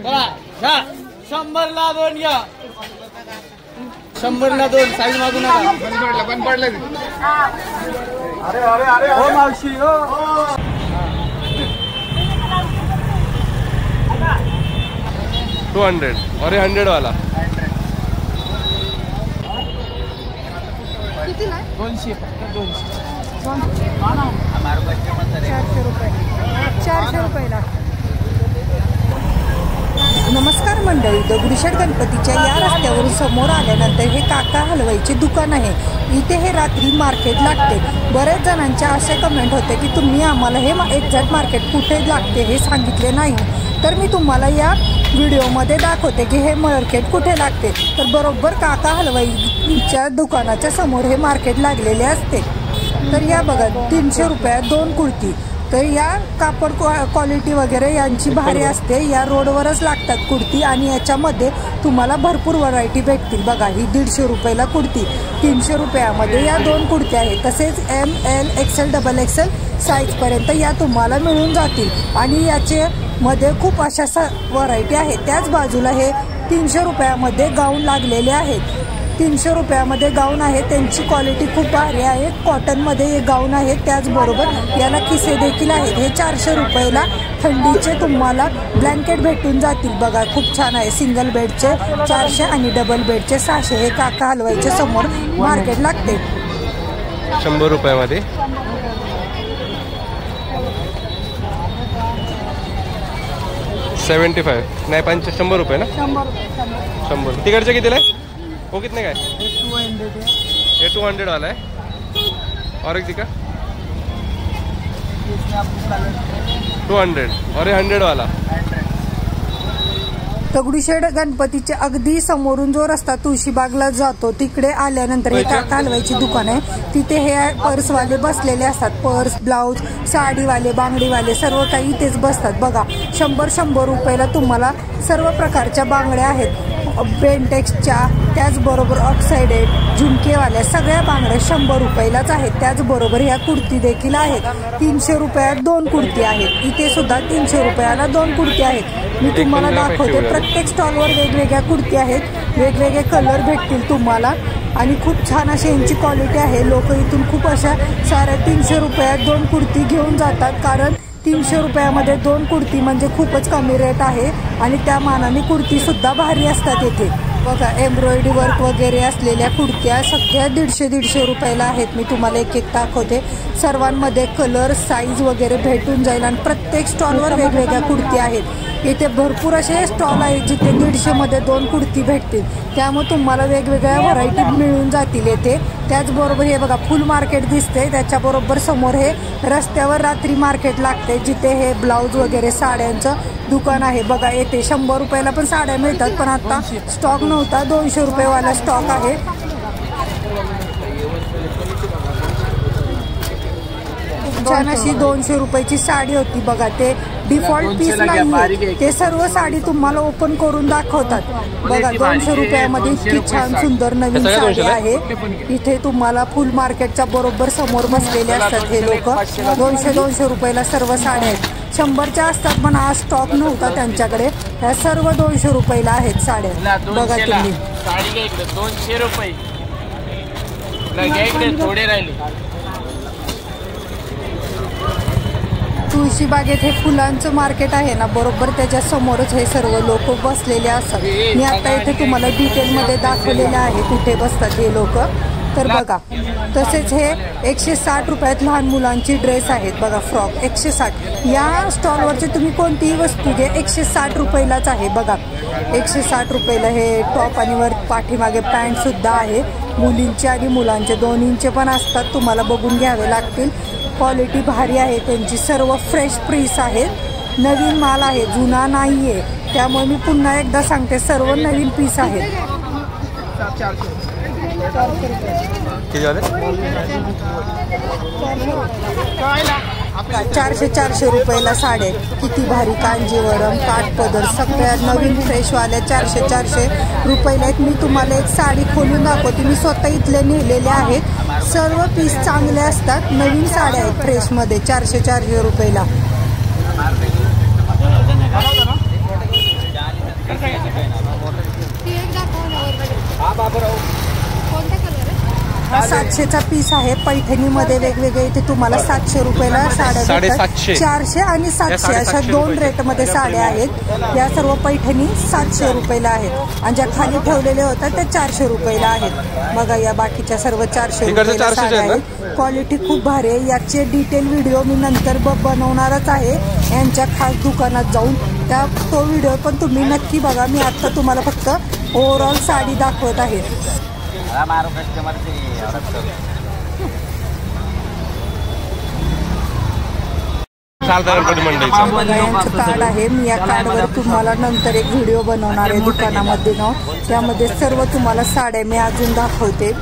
100ला 2 घ्या, 100ला 2 साईज मागू नका. बंद पडलं. अरे अरे अरे हो मावशी हो. $200 और 100 वाला 200 400 रुपयाला. नमस्कार मंडळी, दगडूशेठ गणपतीच्या या रस्त्यावरून समोर आल्यानंतर हे काका हलवाईचे दुकान आहे. इथे हे रात्री मार्केट लागते. बरेच जणांचे असे कमेंट होते की तुम्ही आम्हाला हे एक्झॅक्ट मार्केट कुठे लागते हे सांगितले नाही. तर मी तुम्हाला या व्हिडिओमध्ये दाखवते की हे मार्केट कुठे लागते. तर बरोबर काका हलवाईच्या दुकानाच्या समोर हे मार्केट लागलेले असते. तर या बघा 300 रुपयात 2 कुर्ती. तर या कापड क्वालिटी वगैरे यांची भारी असते. या रोडवरच लागतात कुर्ती आणि याच्यामध्ये तुम्हाला भरपूर व्हरायटी भेटतील. बघा ही 150 रुपयाला कुर्ती, 300 रुपयामध्ये या 2 कुर्त्या आहेत. तसेच ML XL XXL साईजपर्यंत या तुम्हाला मिळून जातील आणि याचे मध्ये खूप अशा व्हरायटी आहेत. त्याच बाजूला हे 300 रुपयामध्ये गाऊन लागलेले आहेत. 300 रुपयामध्ये गाऊन आहे, त्यांची क्वालिटी खूप भारी आहे. कॉटनमध्ये हे गाऊन आहे. त्याचबरोबर याला खिसे देखील आहेत. हे 400 रुपयाला थंडीचे तुम्हाला ब्लँकेट भेटून जातील. बघा खूप छान आहे. सिंगल बेडचे 400 आणि डबल बेडचे 600. हे काका हलवाईच्या समोर मार्केट लागते. 100 रुपयामध्ये 75 नाही 100 रुपये ना. 100 तिकडचे कितीला आहे हो? कितने का है? ये 200 वाला है. और एक दिखा 200 और ये 100 वाला. दगडूशेठ गणपतीचे अगदी समोरून जो रस्ता तुळशीबागला जातो तिकडे आल्यानंतर हे काका हलवाईची दुकान आहे. तिथे हे पर्सवाले बसलेले असतात. पर्स, ब्लाऊज, साडीवाले, बांगडीवाले सर्व काही इथेच बसतात. बघा 100 रुपयाला तुम्हाला सर्व प्रकारच्या बांगड्या आहेत. बेंटेक्सच्या, त्याचबरोबर ऑक्साइडेड, झुमकेवाल्या सगळ्या बांगड्या 100 रुपयालाच आहेत. त्याचबरोबर ह्या कुर्ती देखील आहेत. 300 रुपयात 2 कुर्ती आहेत. इथे सुद्धा 300 रुपयाला 2 कुर्ती आहेत. मी तुम्हाला दाखवते. प्रत्येक स्टॉलवर वेगवेगळ्या कुर्ती आहेत. वेगवेगळे कलर भेटतील तुम्हाला आणि खूप छान अशी यांची क्वालिटी आहे. लोक इथून खूप अशा 350 रुपयात 2 कुर्ती घेऊन जातात. कारण 300 रुपयामध्ये 2 कुर्ती म्हणजे खूपच कमी रेट आहे आणि त्या मानाने कुर्ती सुद्धा भारी असतात. येथे बघा एम्ब्रॉयडरी वर्क वगैरे असलेल्या कुर्त्या सगळ्या 150 रुपयाला आहेत. मी तुम्हाला एक एक दाखवते. सर्वांमध्ये कलर, साईज वगैरे भेटून जाईल आणि प्रत्येक स्टॉलवर वेगवेगळ्या कुर्ती आहेत. इथे भरपूर असे स्टॉल आहेत जिथे 150 मध्ये 2 कुर्ती भेटतील. त्यामुळे तुम्हाला वेगवेगळ्या व्हरायटी मिळून जातील येथे. त्याचबरोबर हे बघा फुल मार्केट दिसते. त्याच्याबरोबर समोर हे रस्त्यावर रात्री मार्केट लागते जिथे हे ब्लाऊज वगैरे साड्यांचं दुकान आहे. बघा येथे 100 रुपयाला पण साड्या मिळतात, पण आता स्टॉक नव्हता. 200 रुपयेवाला स्टॉक आहे. छान अशी 200 रुपयाची साडी होती. बघा ते डिफॉल्ट पीस नाही, ते सर्व साडी तुम्हाला ओपन करून दाखवतात. बघा 200 रुपयामध्ये इतकी छान सुंदर नवीन साडी आहे. इथे तुम्हाला फुल मार्केटच्या बरोबर समोर बसलेले असतात हे लोक. 200 रुपयाला सर्व साड्या आहेत. 100च्या असतात पण आज स्टॉक नव्हता त्यांच्याकडे. ह्या सर्व 200 रुपयाला आहेत साड्या. बघा तुम्ही 200 रुपये थोडे राहिले. तुळशीबागेत हे फुलांचं मार्केट आहे ना, बरोबर त्याच्या समोरच हे सर्व लोक बसलेले असतात. मी आता इथे तुम्हाला डिटेलमध्ये दाखवलेले आहे कुठे बसतात हे लोक. तर बघा तसेच हे 160 रुपयात लहान मुलांची ड्रेस आहेत. बघा फ्रॉक 160. या स्टॉलवरचे तुम्ही कोणतीही वस्तू घ्या 160 रुपयालाच आहे. बघा 160 रुपयाला हे टॉप आणि वर पाठीमागे पॅन्ट सुद्धा आहे. मुलींचे आणि मुलांचे दोन्हींचे पण असतात. तुम्हाला बघून घ्यावे लागतील. क्वालिटी भारी आहे त्यांची. सर्व फ्रेश पीस आहेत. नवीन माल आहे, जुना नाही आहे. त्यामुळे मी पुन्हा एकदा सांगते सर्व नवीन पीस आहेत. 400 रुपयाला साड्या. किती भारी कांजीवरम, काठपदर सगळ्या नवीन फ्रेशवाल्या 400 रुपयाला आहेत. मी तुम्हाला एक साडी खोलून दाखवते. मी स्वतः इथले नेलेले आहेत. सर्व पीस चांगले असतात. नवीन साड्या आहेत फ्रेशमध्ये 400 रुपयाला. हा 700चा पीस आहे. पैठणीमध्ये वेगवेगळे इथे तुम्हाला 700 रुपयाला साड्या, 750, 400 आणि 700 अशा 2 रेटमध्ये साड्या आहेत. या सर्व पैठणी 700 रुपयाला आहेत आणि ज्या खाली ठेवलेल्या होत्या त्या 400 रुपयाला आहेत. बघा या बाकीच्या सर्व 400 रुपयाला साड्या आहेत. क्वालिटी खूप भारी आहे. याचे डिटेल व्हिडिओ मी नंतर बनवणारच आहे यांच्या खास दुकानात जाऊन. तो व्हिडिओ पण तुम्ही नक्की बघा. मी आता तुम्हाला फक्त ओव्हरऑल साडी दाखवत आहे. यांचं कार्ड आहे. मी या कार्डवर तुम्हाला नंतर एक व्हिडिओ बनवणार आहे दुकानामध्ये ना. त्यामध्ये सर्व तुम्हाला साड्या मी अजून दाखवते.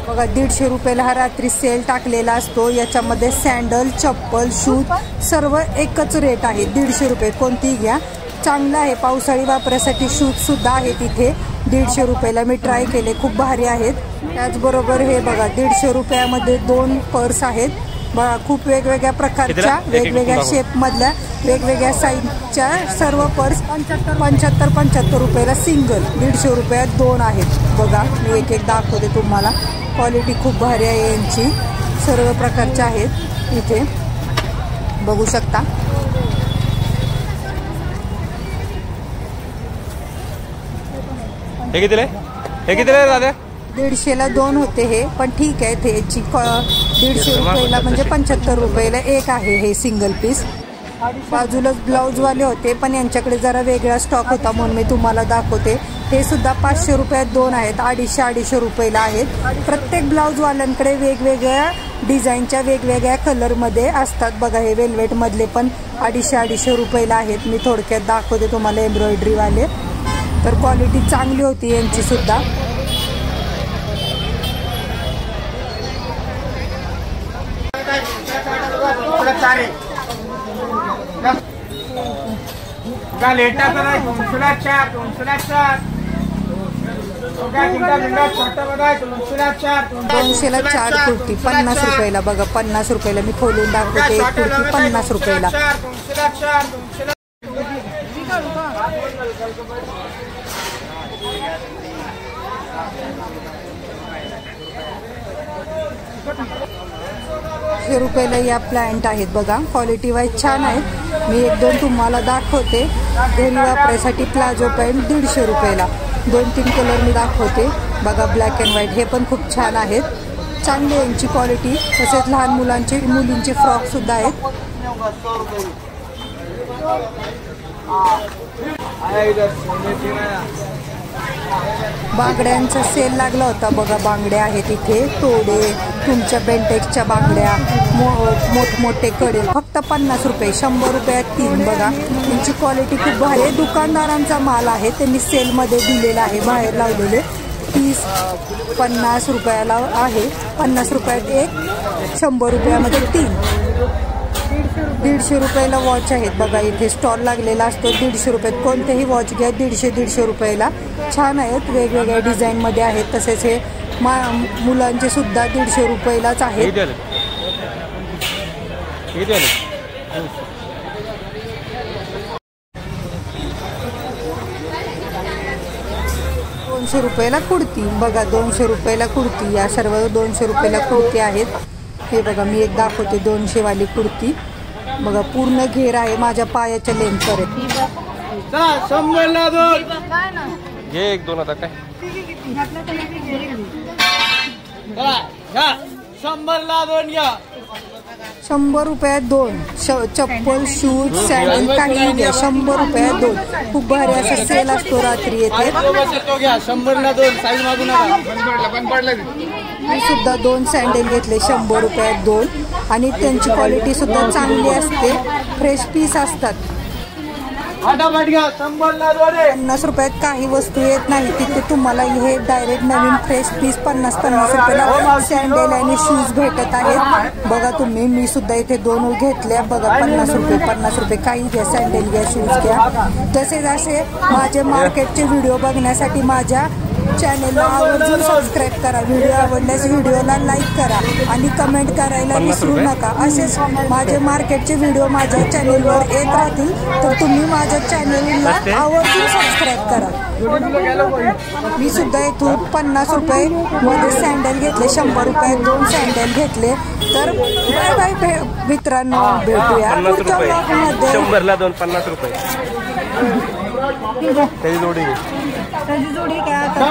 बघा 150 रुपयाला हा रात्री सेल टाकलेला असतो. याच्यामध्ये सँडल, चप्पल, शूज सर्व एकच रेट आहे. 150 रुपये कोणतीही घ्या. चांगलं आहे. पावसाळी वापरासाठी शूज सुद्धा आहेत इथे 150 रुपयाला. मी ट्राय केले, खूप भारी आहेत. त्याचबरोबर हे बघा 150 रुपयामध्ये 2 पर्स आहेत. बघा खूप वेगवेगळ्या प्रकारच्या, वेगवेगळ्या शेप मधल्या, वेगवेगळ्या साईजच्या सर्व पर्स 75 रुपयाला सिंगल. 150 रुपयात 2 आहेत. बघा मी एक एक दाखवते तुम्हाला. क्वालिटी खूप भारी आहे यांची. सर्व प्रकारच्या आहेत इथे बघू शकता. हे कितीला आहे दादा? 150ला 2 होते हे, पण ठीक आहे. त्याची 150 रुपयाला म्हणजे 75 रुपयाला एक आहे हे सिंगल पीस. बाजूलाच ब्लाऊजवाले होते, पण यांच्याकडे जरा वेगळा स्टॉक होता म्हणून मी तुम्हाला दाखवते. हे सुद्धा 500 रुपयात 2 आहेत. 250-250 रुपयाला आहेत. प्रत्येक ब्लाऊजवाल्यांकडे वेगवेगळ्या डिझाईनच्या, वेगवेगळ्या कलरमध्ये असतात. बघा हे वेल्वेटमधले पण 250-250 रुपयाला आहेत. मी थोडक्यात दाखवते तुम्हाला एम्ब्रॉयडरीवाले. तर क्वालिटी चांगली होती यांची सुद्धा. दोनशेला 4 कुर्ती 50 रुपयाला. बघा 50 रुपयाला मी खोलून दाखवते. एक कुर्ती 50 रुपयाला. रुपयाला या प्लांट आहेत. बघा क्वालिटी वाईज छान आहेत. मी 1-2 तुम्हाला दाखवते. घरी वापरायसाठी प्लाझो पॅन्ट 150 रुपयाला. 2-3 कलर मी दाखवते. बघा ब्लॅक अँड व्हाईट हे पण खूप छान आहेत. चांगली यांची क्वालिटी. तसेच लहान मुलींचे फ्रॉक सुद्धा आहेत. बांगड्यांचा सेल लागला होता. बघा बांगड्या आहेत इथे. तोडे, तुमच्या बेंटेक्सच्या बांगड्या, मोठमोठे कडे फक्त 50 रुपये. 100 रुपयात 3. बघा त्यांची क्वालिटी खूप भारी आहे. दुकानदारांचा माल आहे. त्यांनी सेलमध्ये दिलेला आहे. बाहेर लावलेले 30-50 रुपयाला आहे. 50 रुपयात 1, 100 रुपयामध्ये 3. 150 रुपयाला वॉच आहेत. बघा इथे स्टॉल लागलेला असतो. 150 रुपयात कोणतेही वॉच घ्या. 150 रुपयाला छान आहेत. वेगवेगळ्या डिझाईनमध्ये आहेत. तसेच हे मुलांचे सुद्धा 150 रुपयालाच आहेत. 200 रुपयाला कुर्ती. बघा 200 रुपयाला कुर्ती. या सर्व 200 रुपयाला कुर्ती आहेत. हे बघा मी एक दाखवते 200 वाली कुर्ती. बघा पूर्ण घेर आहे. माझ्या पायाच्या लेंथ वर आहे. 1-2 आता काय 100 रुपयात 2. चप्पल, शूज, सँडल काही घ्या. 100 रुपयात 2. खूप भारी असा सेल असतो रात्री येथे. 100ला 2 साईज मागू नका. मी सुद्धा 2 सँडल घेतले 100 रुपयात 2. आणि त्यांची क्वालिटी सुद्धा चांगली असते. फ्रेश पीस असतात. 50 रुपयात काही वस्तू येत नाही. तिथे तुम्हाला हे डायरेक्ट नवीन फ्रेश पीस 50-50 रुपयाला सँडल आणि शूज भेटत आहेत. बघा तुम्ही. मी सुद्धा इथे 2 घेतल्या. बघा 50 रुपये काही घ्या. सँडल घ्या, शूज घ्या. तसेच असे माझे मार्केटचे व्हिडिओ बघण्यासाठी माझ्या चॅनेलला आवर्जून सबस्क्राईब करा. व्हिडिओ आवडल्यास व्हिडिओला लाईक करा आणि कमेंट करायला विसरू नका. असेच माझे मार्केटचे व्हिडिओ माझ्या चॅनेलवर येत राहतील, तर तुम्ही माझ्या चॅनेलला आवर्जून सबस्क्राईब करा. मी सुद्धा इथून 50 रुपये मध्ये सँडल घेतले, 100 रुपयात 2 सँडल घेतले. तर बाय बाय मित्रांनो, भेटूया पुढच्या ब्लॉगमध्ये. 100ला 2 50 रुपये त्याची जोडी काय आता